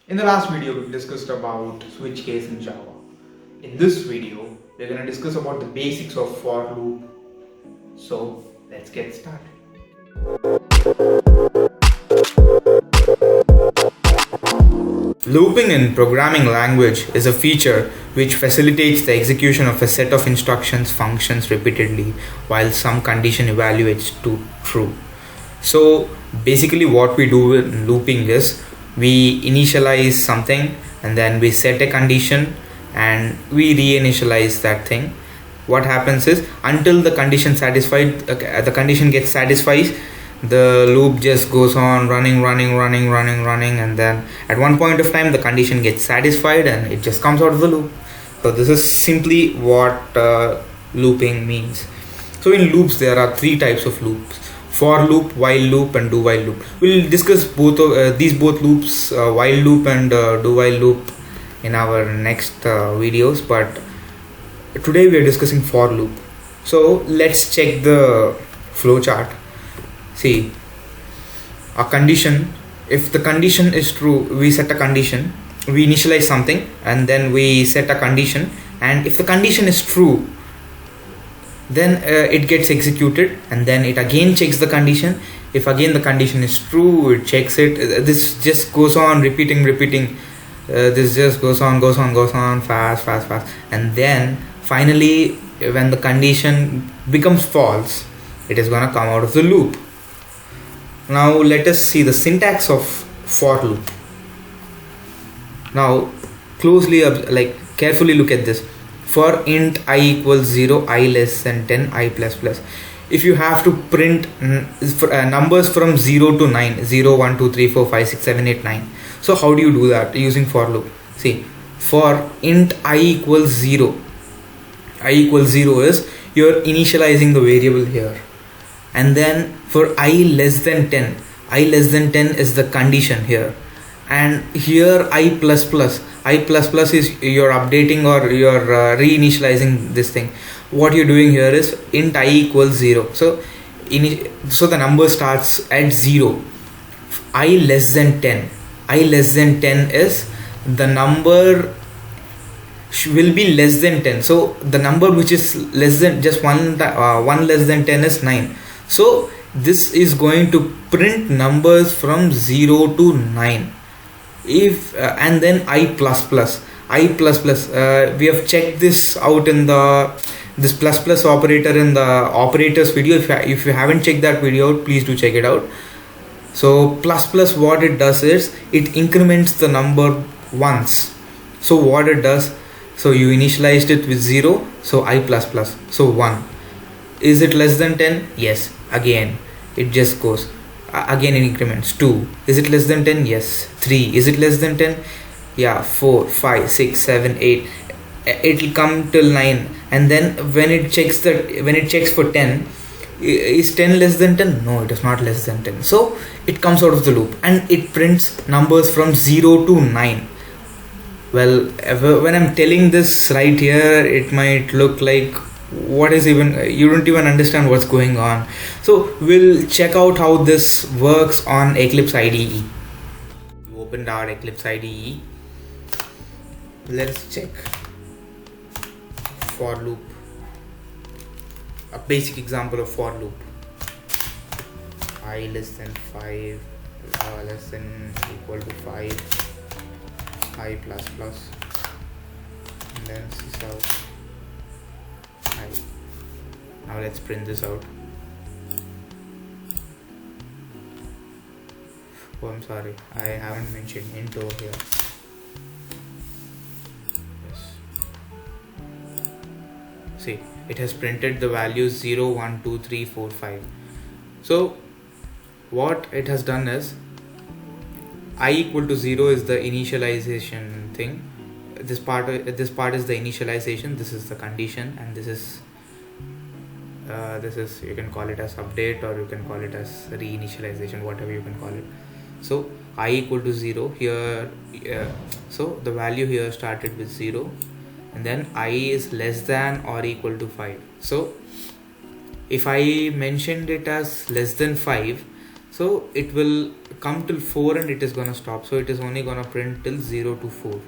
In the last video, we discussed about switch case in Java. In this video, we're going to discuss about the basics of for loop. So let's get started. Looping in programming language is a feature which facilitates the execution of a set of instructions functions repeatedly while some condition evaluates to true. So basically what we do in looping is we initialize something and then we set a condition and we reinitialize that thing. What happens is until the condition the condition gets satisfied, the loop just goes on running, and then at one point of time the condition gets satisfied and it just comes out of the loop. So this is simply what looping means. So in loops there are three types of loops: for loop, while loop, and do while loop. We'll discuss both of these loops, while loop and do while loop, in our next videos, but today we are discussing for loop. So let's check the flow chart. See, a condition, if the condition is true, we set a condition, we initialize something and then we set a condition, and if the condition is true, then it gets executed and then it again checks the condition. If again the condition is true, it checks it. This just goes on repeating. This just goes on fast, and then finally when the condition becomes false, it is gonna come out of the loop. Now let us see the syntax of for loop. Now carefully look at this. For int I equals 0, I less than 10, I plus plus. If you have to print numbers from 0 to 9, 0, 1, 2, 3, 4, 5, 6, 7, 8, 9. So how do you do that using for loop? See, for int I equals 0, I equals 0 is you're initializing the variable here. And then for I less than 10, I less than 10 is the condition here. And here I plus plus is you're updating or you're reinitializing this thing. What you're doing here is int I equals 0. So the number starts at 0. I less than 10. I less than 10 is the number will be less than 10. So the number which is less than just one less than 10 is 9. So this is going to print numbers from 0 to 9. If and then I plus plus, we have checked this out in this plus plus operator in the operators video. If you haven't checked that video out, please do check it out. So plus plus, what it does is it increments the number once. So what it does, so you initialized it with 0, so I plus plus, so 1. Is it less than 10? Yes. Again it just goes, again in increments. 2. Is it less than 10? Yes. 3. Is it less than 10? Yeah. 4, 5, 6, 7, 8. It will come till 9, and then when it checks for 10, is 10 less than 10? No, it is not less than 10. So it comes out of the loop and it prints numbers from 0 to 9. Well, when I'm telling this right here, it might look like you don't even understand what's going on. So we'll check out how this works on Eclipse IDE. We opened our Eclipse IDE. Let's check for loop. A basic example of for loop. I less than 5, less than equal to 5, I plus plus, and then sys out. Now let's print this out. Oh, I'm sorry, I haven't mentioned int over here. Yes. See, it has printed the values 0, 1, 2, 3, 4, 5. So what it has done is I equal to 0 is the initialization thing. This part is the initialization. This is the condition, and this is you can call it as update, or you can call it as reinitialization, whatever you can call it. So I equal to 0 here, so the value here started with 0, and then I is less than or equal to 5. So if I mentioned it as less than 5, so it will come till 4 and it is gonna stop. So it is only gonna print till 0 to 4.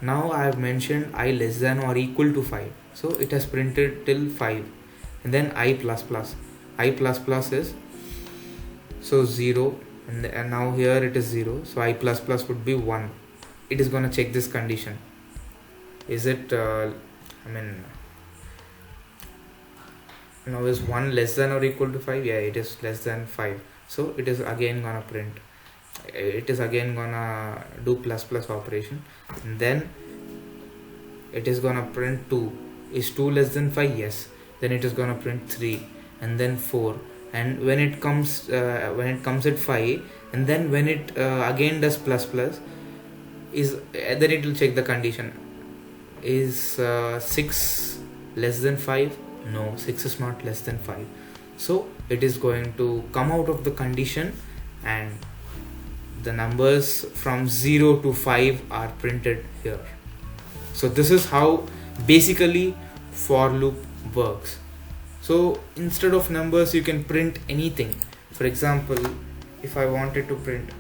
Now I have mentioned I less than or equal to 5. So it has printed till 5. And then I plus plus. I plus plus is so 0. And now here it is 0. So I plus plus would be 1. It is gonna check this condition. Is it now is 1 less than or equal to 5? Yeah, it is less than 5. So it is again gonna print. It is again gonna do plus plus operation. And then it is gonna print 2. Is 2 less than 5? Yes. Then it is gonna print 3 and then 4. And when it comes at 5, and then when it again does plus plus, then it will check the condition. Is 6 less than 5? No, 6 is not less than 5. So it is going to come out of the condition and the numbers from 0 to 5 are printed here. So this is how basically for loop works. So instead of numbers you can print anything. For example, if I wanted to print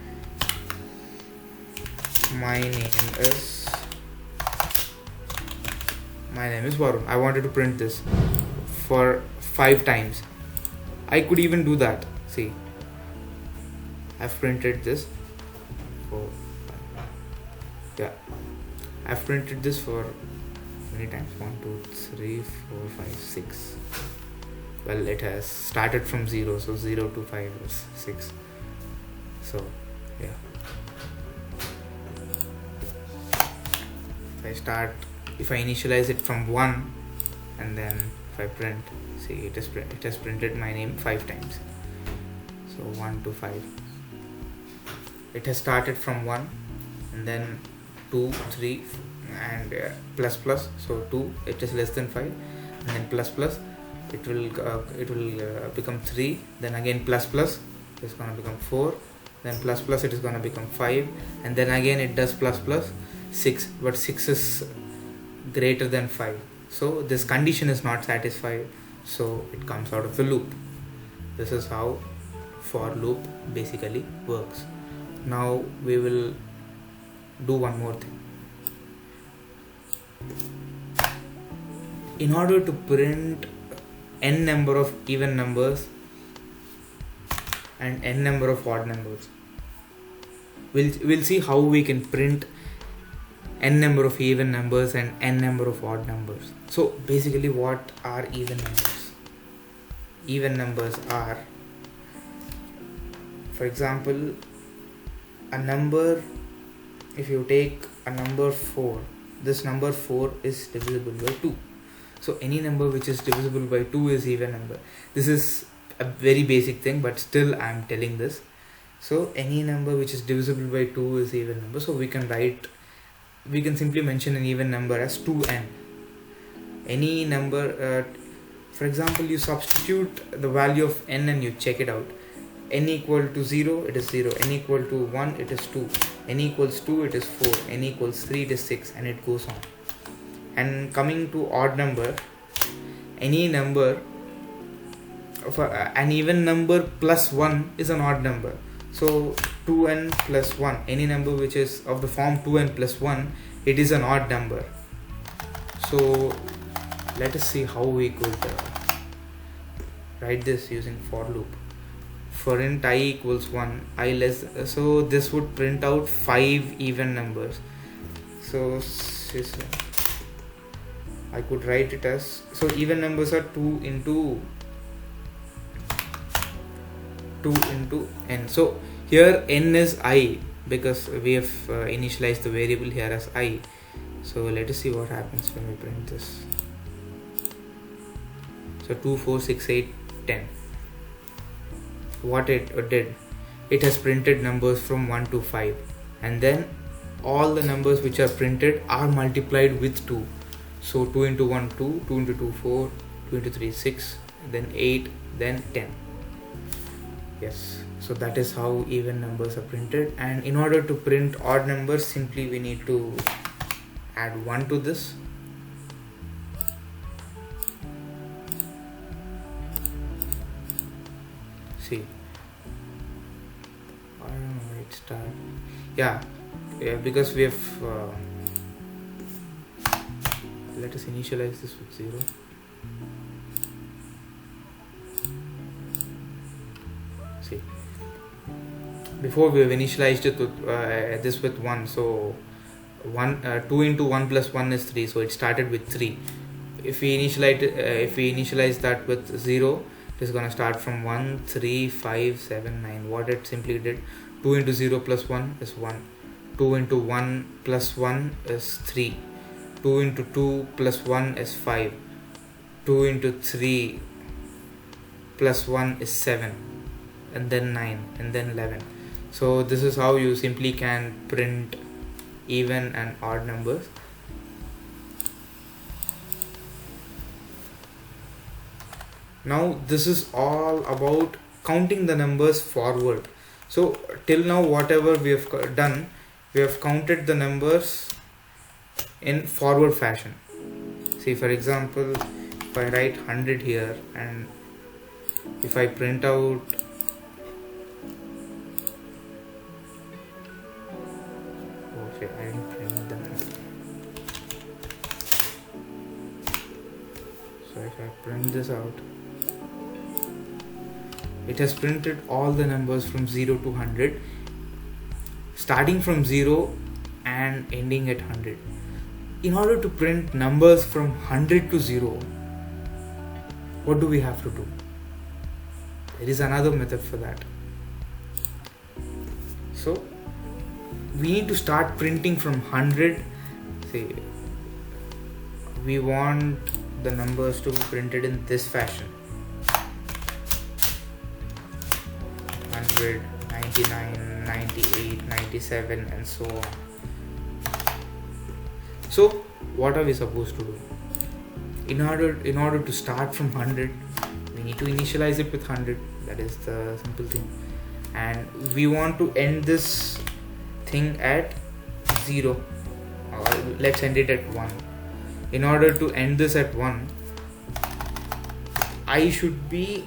my name is Varun, I wanted to print this for 5 times, I could even do that. See, I've printed this for I've printed this for many times, 1 2 3 4 5 6. Well, it has started from 0, so 0 to 5 is 6. So yeah, if I initialize it from 1 and then if I print, see, it has printed my name 5 times. So 1 to 5. It has started from 1 and then 2 3 and plus plus. So 2, it is less than 5, and then plus plus, it will become 3. Then again plus plus, it is going to become 4. Then plus plus, it is going to become 5, and then again it does plus plus 6, but 6 is greater than 5. So this condition is not satisfied, so it comes out of the loop. This is how for loop basically works. Now we will do one more thing. In order to print n number of even numbers and n number of odd numbers, we'll see how we can print n number of even numbers and n number of odd numbers. So basically, what are even numbers? Even numbers are, for example, a number. If you take a number 4, this number 4 is divisible by 2. So any number which is divisible by 2 is even number. This is a very basic thing, but still I am telling this. So any number which is divisible by 2 is even number. So we can simply mention an even number as 2n. Any number, for example, you substitute the value of n and you check it out. N equal to 0, it is 0. N equal to 1, it is 2. N equals 2, it is 4. N equals 3, it is 6, and it goes on. And coming to odd number, any number of an even number plus 1 is an odd number. So 2n plus 1, any number which is of the form 2n plus 1, it is an odd number. So let us see how we could write this using for loop. For int I equals 1, I less, so this would print out 5 even numbers. So I could write it as, so even numbers are 2 into n. So here n is I, because we have initialized the variable here as I. So let us see what happens when we print this. So 2 4 6 8 10. What it did, it has printed numbers from 1 to 5, and then all the numbers which are printed are multiplied with 2. So 2 into 1 2, 2 into 2 4, 2 into 3 6, then 8, then 10. Yes, so that is how even numbers are printed. And in order to print odd numbers, simply we need to add 1 to this. See, I don't know. it start? Yeah, because we have let us initialize this with 0. See, before we have initialized it with this with 1, so 2 into 1 plus 1 is 3, so it started with 3. If we initialize that with 0, it is going to start from 1, 3, 5, 7, 9. What it simply did, 2 into 0 plus 1 is 1, 2 into 1 plus 1 is 3, 2 into 2 plus 1 is 5, 2 into 3 plus 1 is 7, and then 9, and then 11. So this is how you simply can print even and odd numbers. Now this is all about counting the numbers forward. So till now whatever we have done, we have counted the numbers in forward fashion. See, for example, if I write 100 here and if I print out I didn't print them. So if I print this out, it has printed all the numbers from 0 to 100, starting from 0 and ending at 100. In order to print numbers from 100 to 0, what do we have to do? There is another method for that. So we need to start printing from 100. See, we want the numbers to be printed in this fashion: 100, 99, 98, 97, and so on. So what are we supposed to do? In order to start from 100, we need to initialize it with 100. That is the simple thing. And we want to end this thing at 0, or let's end it at 1. In order to end this at 1, I should be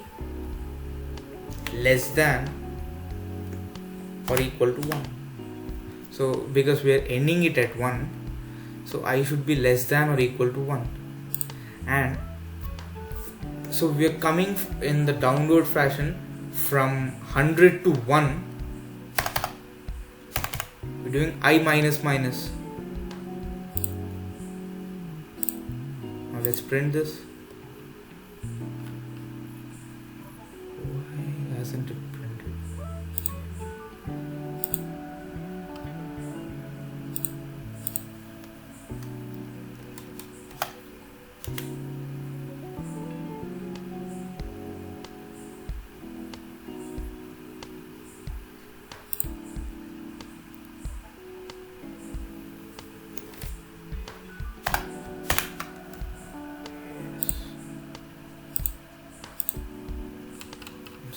less than or equal to 1. So because we are ending it at 1, so I should be less than or equal to 1. And so we are coming in the downward fashion from 100 to 1. We're doing I minus minus. Now let's print this. Why hasn't it printed?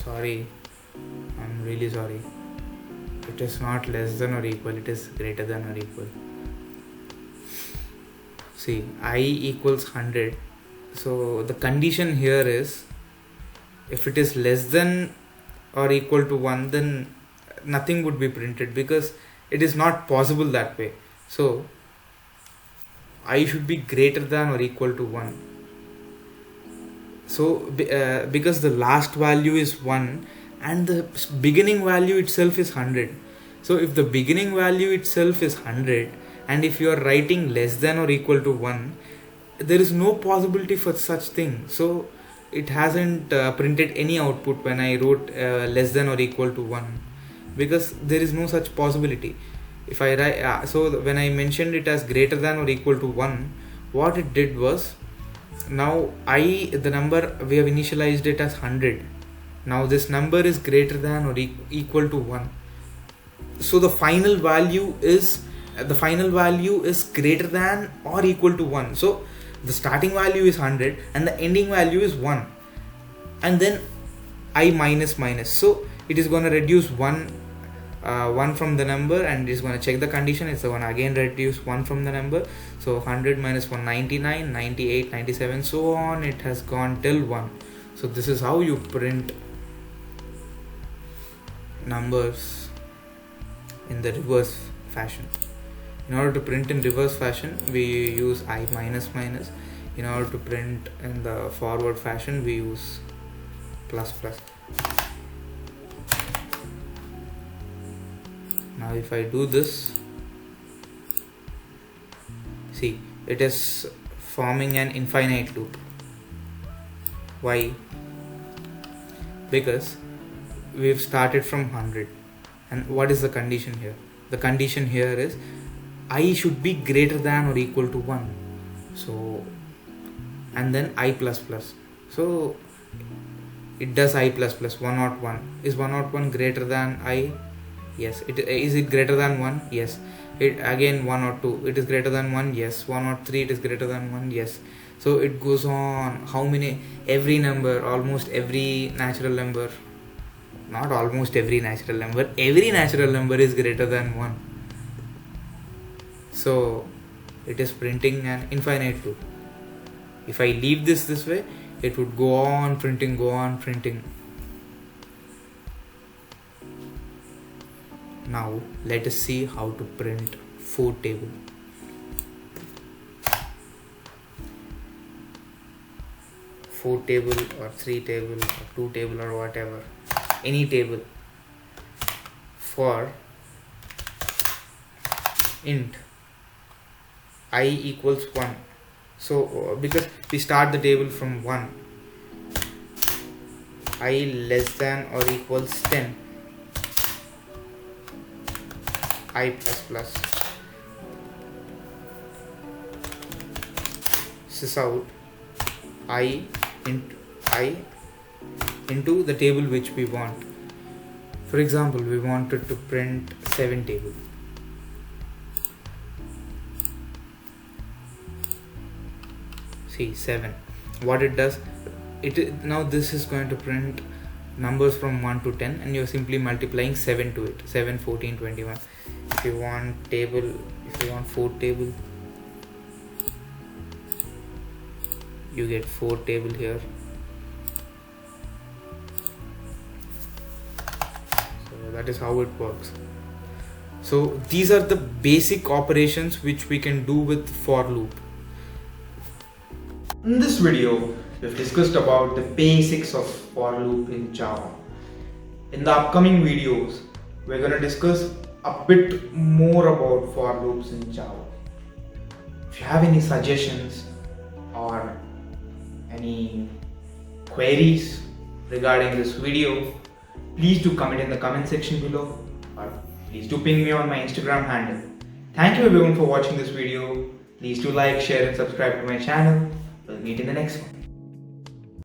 Sorry, I'm really sorry. It is not less than or equal, it is greater than or equal. See, I equals 100. So the condition here is, if it is less than or equal to 1, then nothing would be printed because it is not possible that way. So I should be greater than or equal to 1. So because the last value is 1 and the beginning value itself is 100. So if the beginning value itself is 100 and if you are writing less than or equal to 1, there is no possibility for such thing. So it hasn't printed any output when I wrote less than or equal to 1, because there is no such possibility. If I write so when I mentioned it as greater than or equal to 1, what it did was, now the number we have initialized it as 100. Now this number is greater than or equal to 1. So the final value is greater than or equal to 1. So the starting value is 100 and the ending value is 1. And then I minus minus. So it is going to reduce 1 from the number and it's going to check the condition. It's going to again reduce 1 from the number. So 100 minus 1, 99, 98, 97, so on. It has gone till 1. So this is how you print numbers in the reverse fashion. In order to print in reverse fashion, we use I minus minus. In order to print in the forward fashion, we use plus plus. Now if I do this, see, it is forming an infinite loop. Why? Because we've started from 100. And what is the condition here? The condition here is I should be greater than or equal to 1. So, and then I plus plus. So it does I plus plus 101. Is 101 greater than I? Yes. Is it greater than 1? Yes. It again 102. It is greater than 1? Yes. 103. It is greater than 1? Yes. So it goes on. How many? Every number, almost every natural number. Not almost every natural number. Every natural number is greater than 1. So it is printing an infinite loop. If I leave this way, it would go on printing, go on printing. Now let us see how to print 4 table. Four table or 3 table or 2 table or whatever, any table for int I equals 1. So because we start the table from 1, I less than or equals 10, I plus plus. Sys out I into the table which we want. For example, we wanted to print 7 table. See, 7. What it does, now this is going to print numbers from 1 to 10, and you're simply multiplying 7 to it. 7, 14, 21. If you want 4 table, you get 4 table here. So that is how it works. So these are the basic operations which we can do with for loop. In this video, we've discussed about the basics of for loop in Java. In the upcoming videos, we're going to discuss a bit more about for loops in Java. If you have any suggestions or any queries regarding this video, please do comment in the comment section below, or please do ping me on my Instagram handle. Thank you everyone for watching this video. Please do like, share and subscribe to my channel. We'll meet in the next one.